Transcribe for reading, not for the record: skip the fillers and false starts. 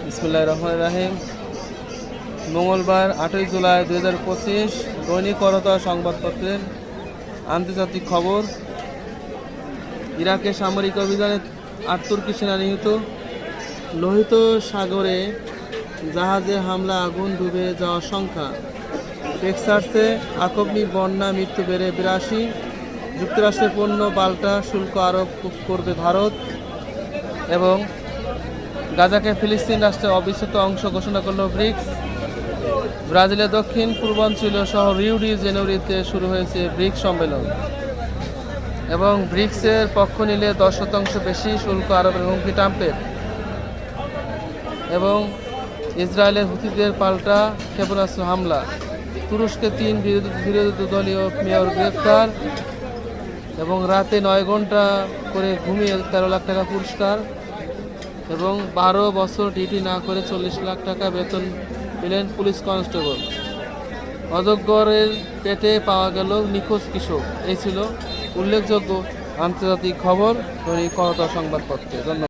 বিসমিল্লাহির রহমানির রহিম। মঙ্গলবার 8ই জুলাই 2025 দৈনিক করতোয়া সংবাদপত্রের আন্তর্জাতিক খবর। ইরাকে সামরিক অভিযানে 8 তুর্কি সেনা নিহত। লোহিত সাগরে জাহাজে হামলা, আগুন, ডুবে যাওয়ার সংখ্যা। টেক্সাসে আকস্মিক বন্যা, মৃত্যু বেড়ে 82। যুক্তরাষ্ট্রের পণ্য পাল্টা শুল্ক আরোপ করবে ভারত। এবং গাজাকে ফিলিস্তিন রাষ্ট্রের অবিচ্ছেদ্য অংশ ঘোষণা করল ব্রিক্স। ব্রাজিলের দক্ষিণ পূর্বাঞ্চলীয় শহর রিও ডি জেনেরিওতে শুরু হয়েছে ব্রিক্স সম্মেলন। এবং ব্রিক্সের পক্ষ নিলে 10% বেশি শুল্ক আরোপের হুমকি ট্রাম্পের। এবং ইসরায়েলের হুথিদের পাল্টা ক্ষেপণাস্ত্র হামলা। তুরস্কে 3 বিরোধী দলীয় মেয়র গ্রেপ্তার। এবং রাতে 9 ঘন্টা করে ঘুমিয়ে 13 লাখ টাকা পুরস্কার। এবং 12 বছর ডিউটি না করে 40 লাখ টাকা বেতন পেলেন পুলিশ কনস্টেবল। অজগরের পেটে পাওয়া গেল নিখোঁজ কিশোর। এই ছিল উল্লেখযোগ্য আন্তর্জাতিক খবর দৈনিক করতোয়া সংবাদপত্রে। ধন্যবাদ।